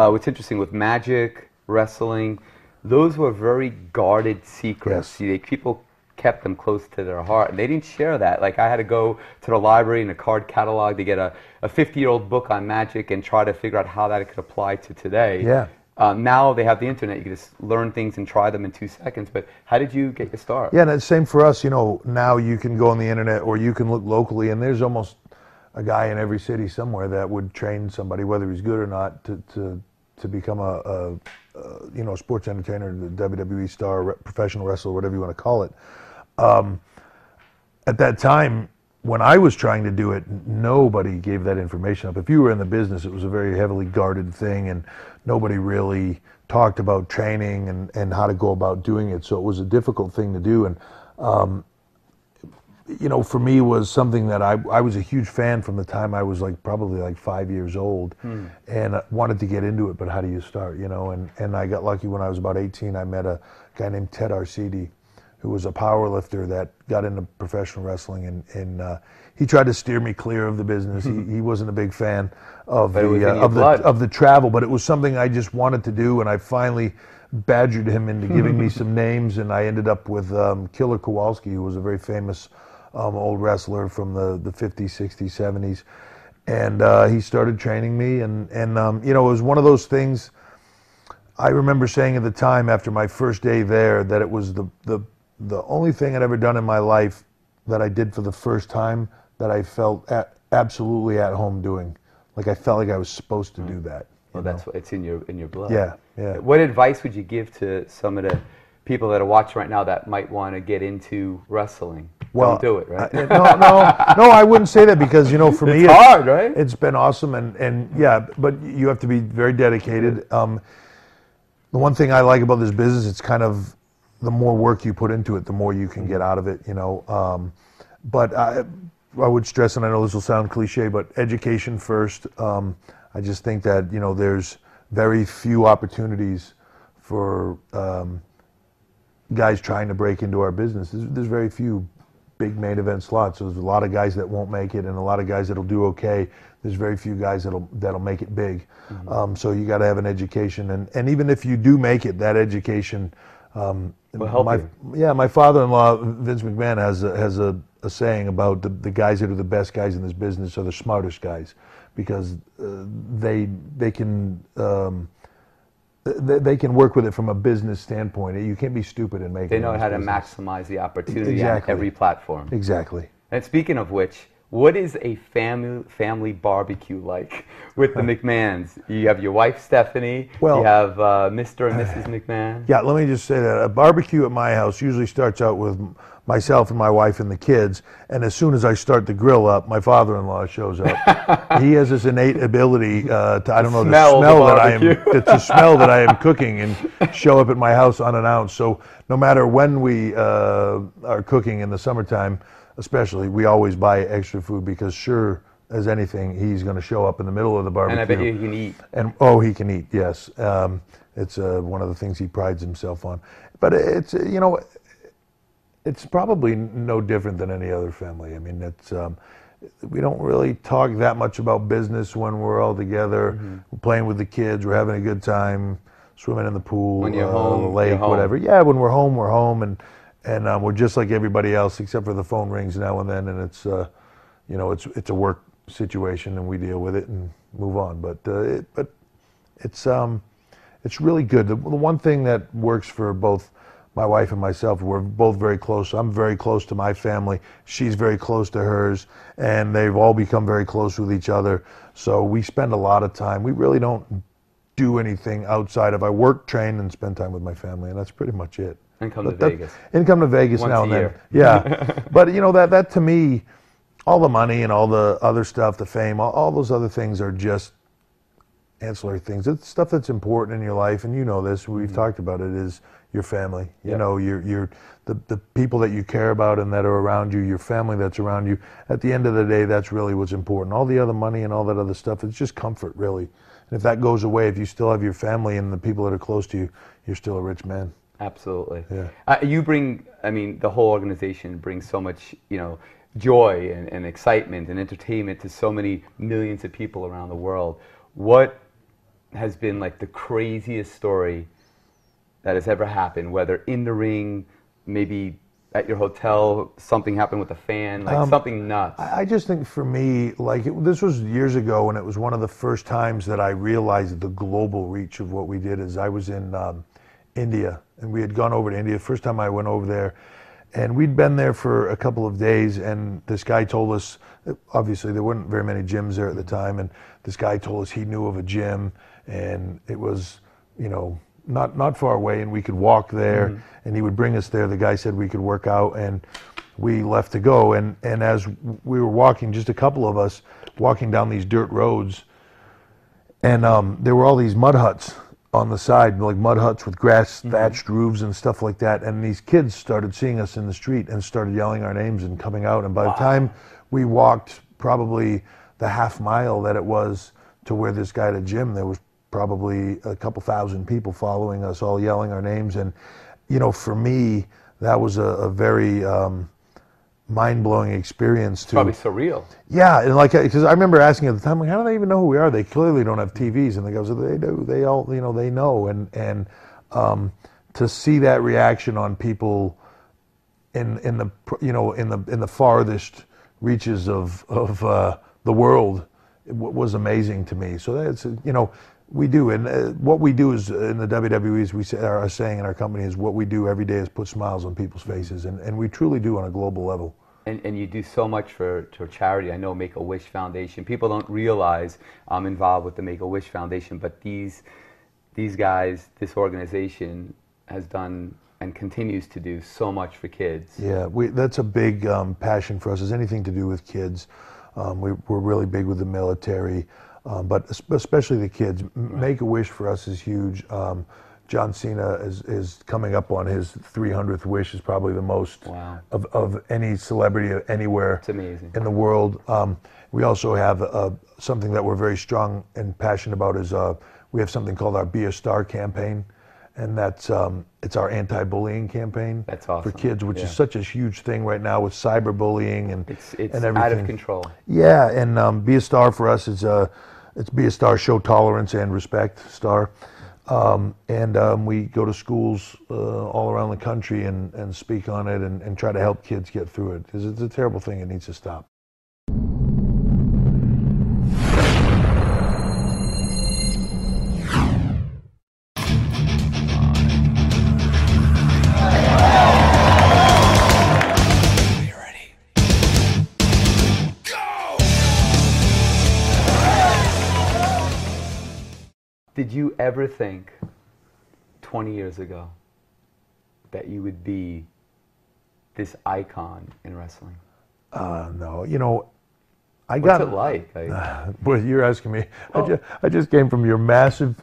what's interesting with magic, wrestling, those were very guarded secrets. Yes. See, people kept them close to their heart, and they didn't share that. Like, I had to go to the library in a card catalog to get a 50-year-old book on magic and try to figure out how that could apply to today. Yeah. Now they have the internet. You can just learn things and try them in 2 seconds. But how did you get your start? Yeah, and it's same for us. You know, now you can go on the internet or you can look locally, and there's almost a guy in every city somewhere that would train somebody, whether he's good or not, to become a you know, sports entertainer, the WWE star, professional wrestler, whatever you want to call it. At that time, when I was trying to do it, nobody gave that information up. If you were in the business, it was a very heavily guarded thing, and nobody really talked about training and how to go about doing it. So it was a difficult thing to do. And you know, for me, was something that I was a huge fan from the time I was probably 5 years old, and wanted to get into it. But how do you start? You know, and I got lucky when I was about 18. I met a guy named Ted Arcidi, who was a power lifter that got into professional wrestling, and he tried to steer me clear of the business. He wasn't a big fan of the travel, but it was something I just wanted to do, and I finally badgered him into giving me some names, and I ended up with Killer Kowalski, who was a very famous old wrestler from the 50s, 60s, 70s, and he started training me, and you know, it was one of those things. I remember saying at the time, after my first day there, that it was the only thing I'd ever done in my life that I did for the first time that I felt absolutely at home doing. Like, I felt like I was supposed to do that. Well, that's what it's in your blood. Yeah, yeah. What advice would you give to some of the people that are watching right now that might want to get into wrestling? Well, don't do it, right? No, I wouldn't say that, because, you know, for me, it's hard, right? It's been awesome, and yeah, but you have to be very dedicated. The one thing I like about this business, it's kind of, the more work you put into it, the more you can get out of it, you know. But I would stress, and I know this will sound cliche, but education first. I just think that, you know, there's very few opportunities for guys trying to break into our business. There's very few big main event slots. So there's a lot of guys that won't make it, and a lot of guys that'll do okay. There's very few guys that'll make it big. So you got to have an education, and even if you do make it, that education. Will help you. Yeah, my father-in-law, Vince McMahon, has a saying about the guys that are the best guys in this business are the smartest guys, because they can work with it from a business standpoint. You can't be stupid in making. They know how to business. maximize the opportunity on every platform. Exactly. And speaking of which, what is a family barbecue like with the McMahons? You have your wife, Stephanie. Well, you have Mr. and Mrs. McMahon. Yeah, let me just say that a barbecue at my house usually starts out with myself and my wife and the kids, and as soon as I start the grill up, my father-in-law shows up. He has this innate ability to smell that I am cooking and show up at my house unannounced. So no matter when we are cooking in the summertime, especially, we always buy extra food, because sure as anything, he's going to show up in the middle of the barbecue. And I bet you can eat. And he can eat, yes. It's one of the things he prides himself on. But it's, you know, it's probably no different than any other family. I mean, it's we don't really talk that much about business when we're all together. We're playing with the kids. We're having a good time, swimming in the pool, when you're home, the lake, whatever. Yeah, when we're home, we're home, and we're just like everybody else, except for the phone rings now and then, and it's, you know, it's a work situation, and we deal with it and move on. But it's really good. The one thing that works for both my wife and myself, we're both very close. I'm very close to my family. She's very close to hers, and they've all become very close with each other. So we spend a lot of time. We really don't do anything outside of, I work, train, and spend time with my family, and that's pretty much it. And come to Vegas. And come to Vegas Once now a and year. then. Yeah. But, you know, that to me, all the money and all the other stuff, the fame, all those other things are just ancillary things. It's stuff that's important in your life, and you know this, we've talked about it, is your family. You know, the people that you care about and that are around you, your family that's around you. At the end of the day, that's really what's important. All the other money and all that other stuff, it's just comfort, really. And if that goes away, if you still have your family and the people that are close to you, you're still a rich man. Absolutely. Yeah. You bring, I mean, the whole organization brings so much, you know, joy and excitement and entertainment to so many millions of people around the world. What has been like the craziest story that has ever happened, whether in the ring, maybe at your hotel, something happened with a fan, like something nuts? I just think for me, like this was years ago, and it was one of the first times that I realized the global reach of what we did. Is I was in India, and we had gone over to India. First time I went over there, and we'd been there for a couple of days, and this guy told us, obviously there weren't very many gyms there at the time, and this guy told us he knew of a gym, and it was, you know, not far away, and we could walk there, and he would bring us there. The guy said we could work out, and we left to go. And as we were walking, just a couple of us walking down these dirt roads, and there were all these mud huts on the side, like mud huts with grass thatched roofs and stuff like that. And these kids started seeing us in the street and started yelling our names and coming out. And by the time we walked probably the half mile that it was to where this guy had a gym, there was probably a couple thousand people following us, all yelling our names. And, you know, for me, that was a very mind-blowing experience. Probably surreal. Yeah, and like, because I remember asking at the time, like, how do they even know who we are? They clearly don't have TVs. And the guy said, they do. They all, you know, they know. And to see that reaction on people in the, you know, in the farthest reaches of the world, was amazing to me. So that's, you know, we do, and what we do is in the WWE, as we are saying in our company, is what we do every day is put smiles on people's faces, and we truly do on a global level. And you do so much for charity. I know Make-A-Wish Foundation. People don't realize I'm involved with the Make-A-Wish Foundation, but these guys, this organization has done and continues to do so much for kids. Yeah, that's a big passion for us, is anything to do with kids. We're really big with the military. But especially the kids. Make-A-Wish for us is huge. John Cena is coming up on his 300th wish, is probably the most of any celebrity anywhere it's amazing. In the world. We also have something that we're very strong and passionate about is we have something called our Be a Star campaign. And that's it's our anti-bullying campaign. That's awesome. For kids, which is such a huge thing right now with cyberbullying and it's everything. Out of control. Yeah, and Be a Star for us is it's Be a Star, show tolerance and respect star, and we go to schools all around the country and speak on it and try to help kids get through it, because it's a terrible thing. It needs to stop. Did you ever think 20 years ago that you would be this icon in wrestling? No, you know, What's it like? Boy, you're asking me. I just came from your massive